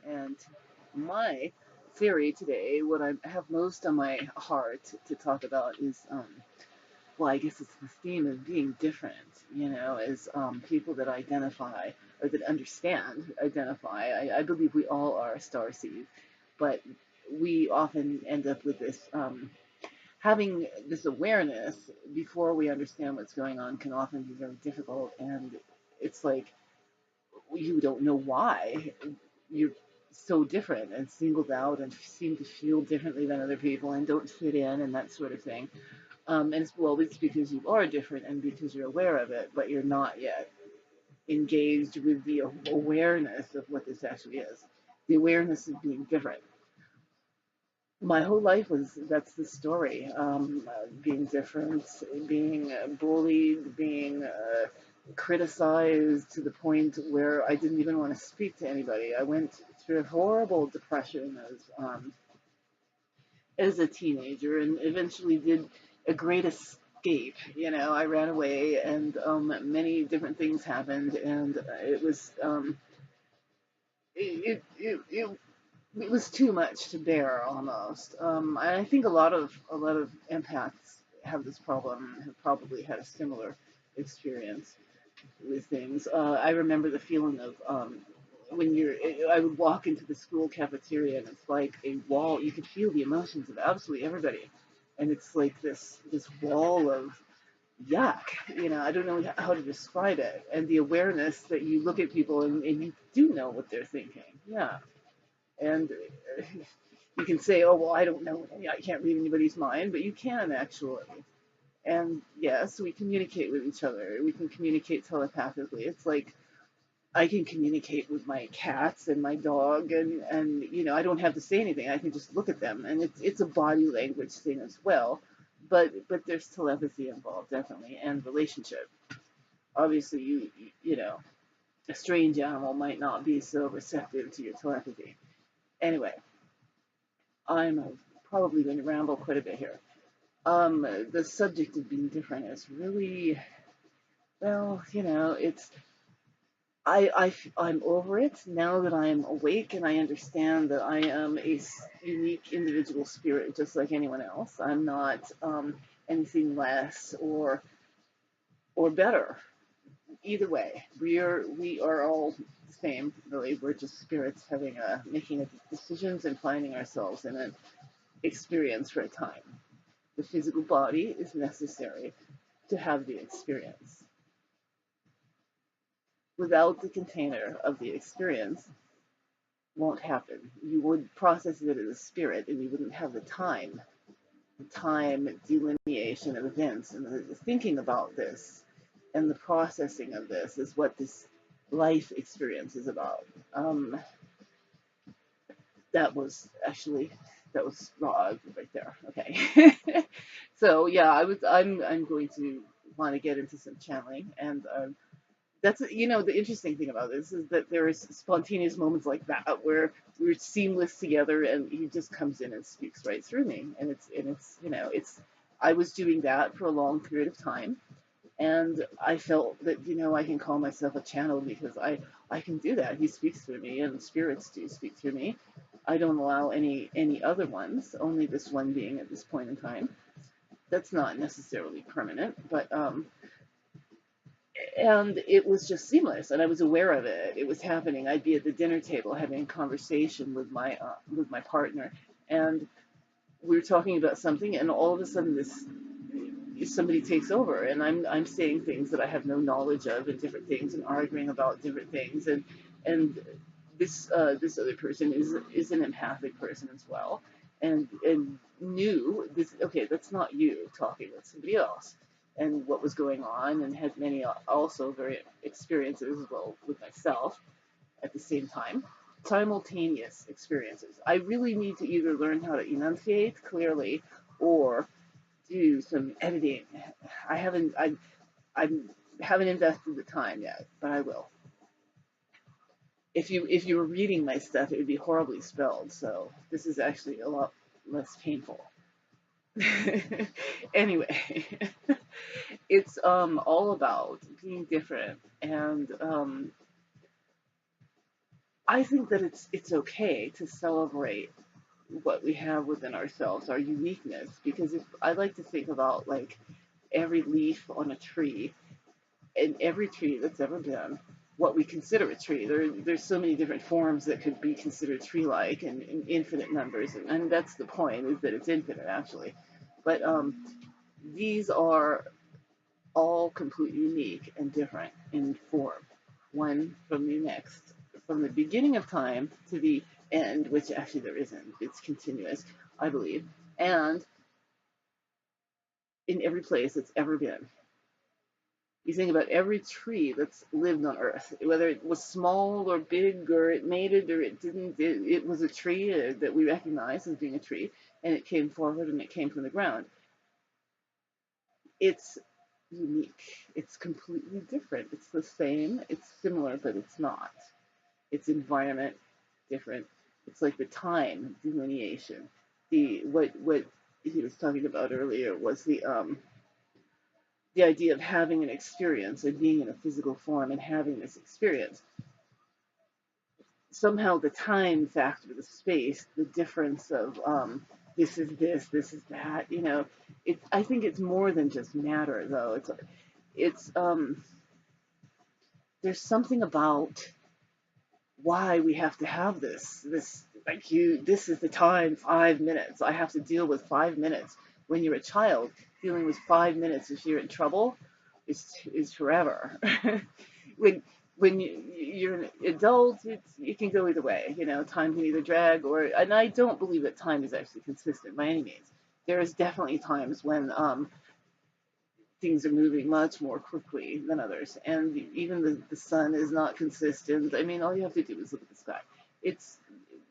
And my theory today, what I have most on my heart to talk about is, well, I guess it's the theme of being different, as people that identify or that identify. I believe we all are star seeds, but we often end up with this. Having this awareness before we understand what's going on can often be very difficult, and it's like you don't know why you're so different and singled out and seem to feel differently than other people and don't fit in and that sort of thing. And it's because you are different and because you're aware of it, but you're not yet engaged with the awareness of what this actually is. The awareness of being different. My whole life was that's the story. Being different, being bullied, being criticized to the point where I didn't even want to speak to anybody. I went through a horrible depression as a teenager, and eventually did a great escape. I ran away, and many different things happened, and it was it it was too much to bear almost. I think a lot of empaths have this problem, have probably had a similar experience with things. I remember the feeling of when I would walk into the school cafeteria and it's like a wall. You could feel the emotions of absolutely everybody, and it's like this wall of yuck. I don't know how to describe it, and the awareness that you look at people and you do know what they're thinking. Yeah, and you can say, oh, well, I don't know, I can't read anybody's mind, but you can actually. And yes, we communicate with each other. We can communicate telepathically. It's like I can communicate with my cats and my dog, and I don't have to say anything. I can just look at them, and it's a body language thing as well. But there's telepathy involved, definitely, and relationship. Obviously, you know a strange animal might not be so receptive to your telepathy. Anyway, I'm probably going to ramble quite a bit here. The subject of being different is really, well, it's I'm over it now that I am awake and I understand that I am a unique individual spirit, just like anyone else. I'm not anything less or better. Either way, we are all the same. Really, we're just spirits having making decisions and finding ourselves in an experience for a time. The physical body is necessary to have the experience. Without the container of the experience, won't happen. You would process it as a spirit, and you wouldn't have the time delineation of events, and the thinking about this, and the processing of this is what this life experience is about. That was actually that was wrong right there. Okay. So yeah, I'm going to want to get into some channeling, and that's the interesting thing about this is that there is spontaneous moments like that where we're seamless together, and he just comes in and speaks right through me, and it's I was doing that for a long period of time, and I felt that I can call myself a channel because I can do that. He speaks through me, and spirits do speak through me. I don't allow any other ones, only this one being at this point in time. That's not necessarily permanent, but and it was just seamless, and I was aware of it. It was happening. I'd be at the dinner table having a conversation with my partner, and we were talking about something, and all of a sudden this somebody takes over, and I'm saying things that I have no knowledge of, and different things, and arguing about different things, and this other person is an empathic person as well, and knew this. Okay, that's not you talking, that's somebody else, and what was going on, and had many also very experiences as well with myself at the same time. Simultaneous experiences. I really need to either learn how to enunciate clearly or do some editing. I haven't invested the time yet, but I will. If you were reading my stuff, it would be horribly spelled. So this is actually a lot less painful. Anyway, it's all about being different, and I think that it's okay to celebrate what we have within ourselves, our uniqueness, because if I like to think about like every leaf on a tree and every tree that's ever been, what we consider a tree. There's so many different forms that could be considered tree-like and infinite numbers, and that's the point, is that it's infinite actually. But these are all completely unique and different in form, one from the next, from the beginning of time to the end, which actually there isn't. It's continuous, I believe, and in every place it's ever been. You think about every tree that's lived on Earth, whether it was small or big, or it made it or it didn't. It was a tree that we recognize as being a tree, and it came forward and it came from the ground. It's unique. It's completely different. It's the same. It's similar, but it's not. Its environment different. It's like the time delineation. What he was talking about earlier was the idea of having an experience and being in a physical form and having this experience. Somehow the time factor, the space, the difference of this is this is that, I think it's more than just matter though. It's there's something about why we have to have this like this is the time, 5 minutes. I have to deal with 5 minutes. When you're a child, dealing with 5 minutes if you're in trouble is forever. when you're an adult, it can go either way. Time can either drag or, and I don't believe that time is actually consistent by any means. There is definitely times when things are moving much more quickly than others, and even the sun is not consistent. I mean, all you have to do is look at the sky. It's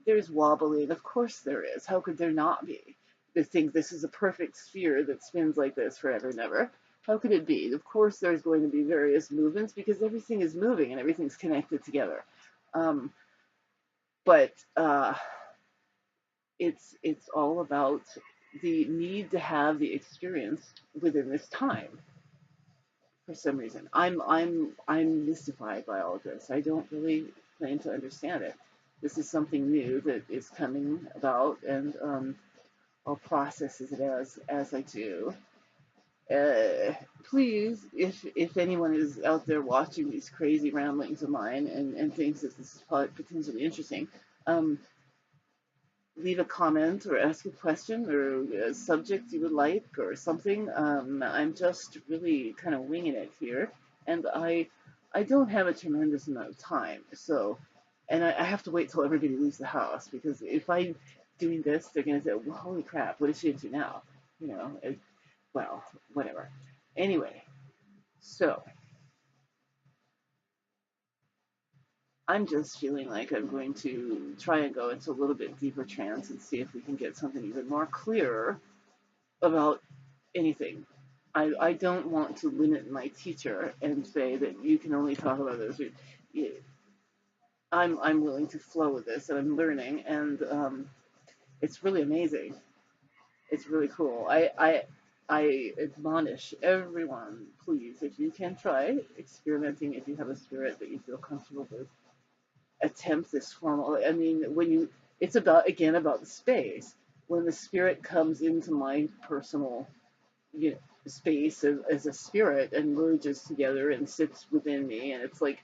There's wobbling, of course there is. How could there not be? They think this is a perfect sphere that spins like this forever and ever. How could it be? Of course there's going to be various movements because everything is moving and everything's connected together. Um, but it's all about the need to have the experience within this time. For some reason, I'm mystified by all of this. I don't really claim to understand it. This is something new that is coming about, and I'll process it as I do. Uh, Please, if anyone is out there watching these crazy ramblings of mine and thinks that this is potentially interesting, um, leave a comment or ask a question or a subject you would like or something. I'm just really kind of winging it here, and I don't have a tremendous amount of time, so and I have to wait till everybody leaves the house because if I'm doing this, they're gonna say, well, "Holy crap, what is she into now?" You know, well, whatever. Anyway, so I'm just feeling like I'm going to try and go into a little bit deeper trance and see if we can get something even more clear about anything. I don't want to limit my teacher and say that you can only talk about this. I'm willing to flow with this, and I'm learning, and it's really amazing. It's really cool. I admonish everyone, please, if you can try experimenting, if you have a spirit that you feel comfortable with, attempt this formal. I mean, it's about again about the space. When the spirit comes into my personal you know, space as a spirit and merges together and sits within me, and it's like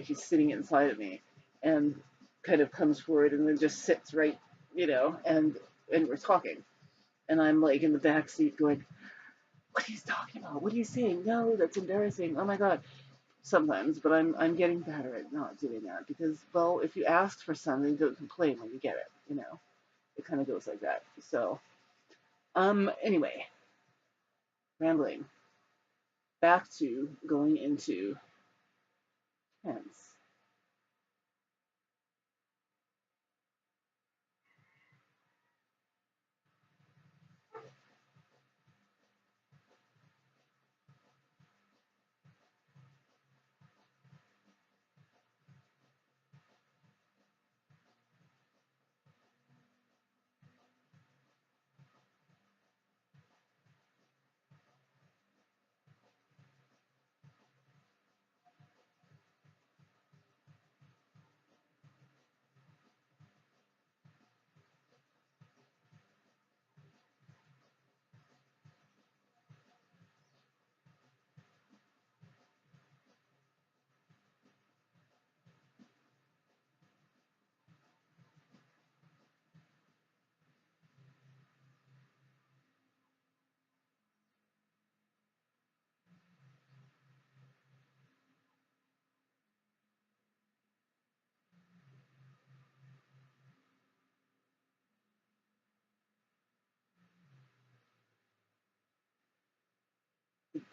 he's sitting inside of me, and kind of comes forward and then just sits right, and we're talking, and I'm like in the back seat going, "What are you talking about? What are you saying? No, that's embarrassing. Oh my god." Sometimes, but I'm getting better at not doing that because, well, if you ask for something, don't complain when you get it. It kind of goes like that. So, anyway, rambling. Back to going into trance.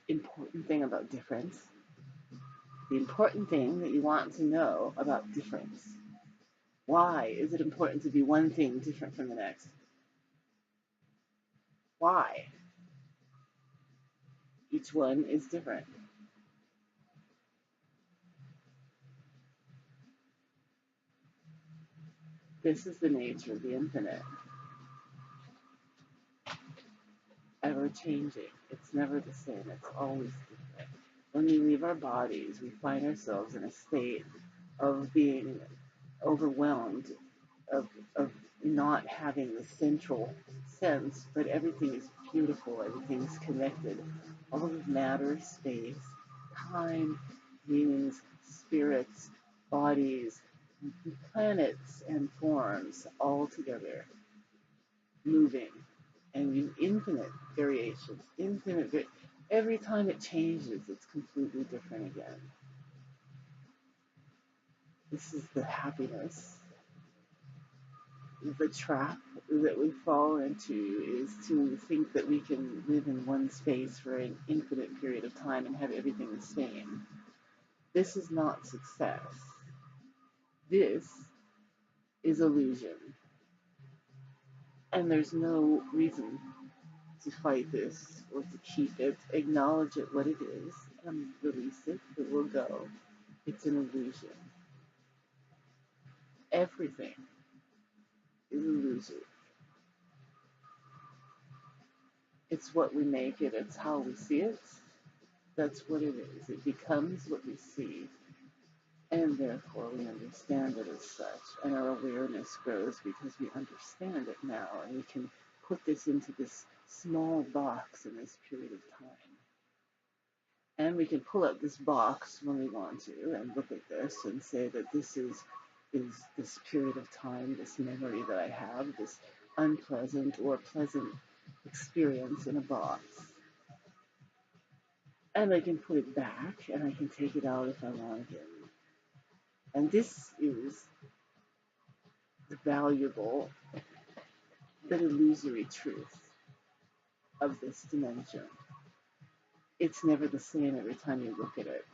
important thing about difference, the important thing that you want to know about difference. Why is it important to be one thing different from the next? Why? Each one is different. This is the nature of the infinite, ever changing. It's never the same, it's always different. When we leave our bodies, we find ourselves in a state of being overwhelmed, of not having the central sense, but everything is beautiful, everything is connected. All of matter, space, time, beings, spirits, bodies, planets, and forms all together, moving, and infinite variations, every time it changes, it's completely different again. This is the happiness. The trap that we fall into is to think that we can live in one space for an infinite period of time and have everything the same. This is not success. This is illusion. And there's no reason to fight this or to keep it. Acknowledge it what it is and release it. It will go. It's an illusion. Everything is illusory. It's what we make it. It's how we see it. That's what it is. It becomes what we see, and therefore we understand it as such. And our awareness grows because we understand it now, and we can put this into this small box in this period of time. And we can pull out this box when we want to and look at this and say that is this period of time, this memory that I have, this unpleasant or pleasant experience in a box. And I can put it back and I can take it out if I want again. And this is the valuable but illusory truth of this dimension. It's never the same every time you look at it.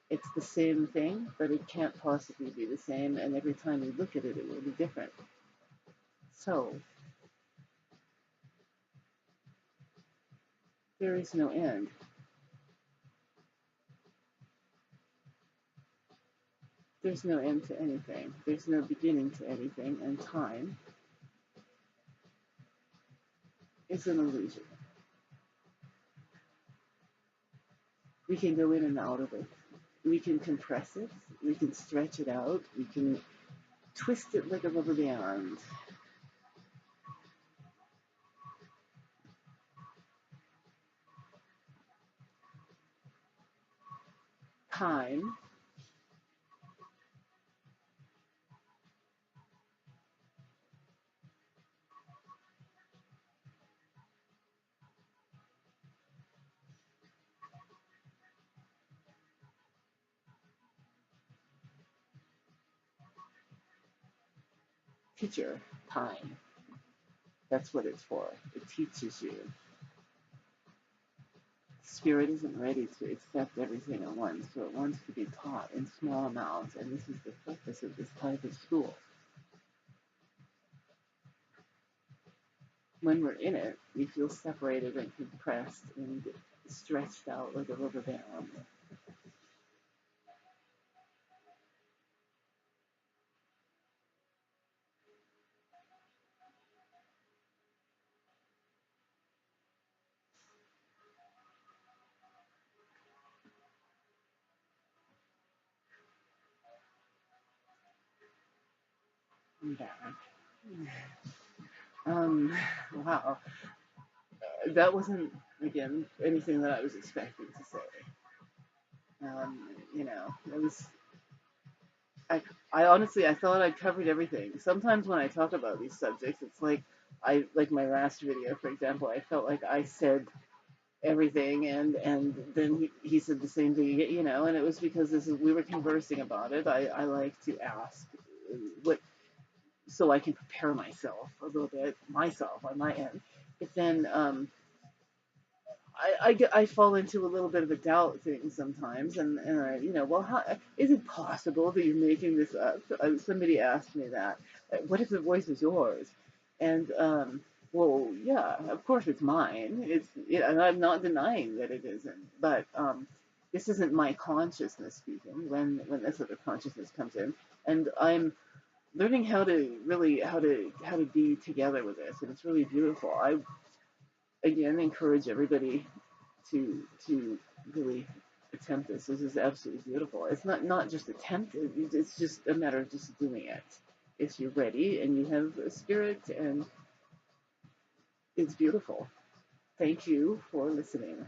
It's the same thing, but it can't possibly be the same, and every time you look at it, it will be different. So, there is no end. There's no end to anything. There's no beginning to anything, and time is an illusion. We can go in and out of it. We can compress it. We can stretch it out. We can twist it like a rubber band. Time teacher, time. That's what it's for. It teaches you. Spirit isn't ready to accept everything at once, so it wants to be taught in small amounts, and this is the purpose of this type of school. When we're in it, we feel separated and compressed and stretched out like a rubber band. I'm back. Um, wow. That wasn't, again, anything that I was expecting to say. You know, it was I, I honestly, I thought I'd covered everything. Sometimes when I talk about these subjects, it's like like my last video, for example, I felt like I said everything, and then he said the same thing, you know, and it was because we were conversing about it. I like to ask what so I can prepare myself a little bit myself on my end. But then I fall into a little bit of a doubt thing sometimes, and well, how is it possible that you're making this up? Somebody asked me that. What if the voice is yours? And well, yeah, of course it's mine. And I'm not denying that it isn't. But this isn't my consciousness speaking when this other consciousness comes in, and I'm learning how to be together with this, and it's really beautiful. I again encourage everybody to really attempt this. This is absolutely beautiful. It's not just attempt it, it's just a matter of just doing it. If you're ready and you have a spirit, and it's beautiful. Thank you for listening.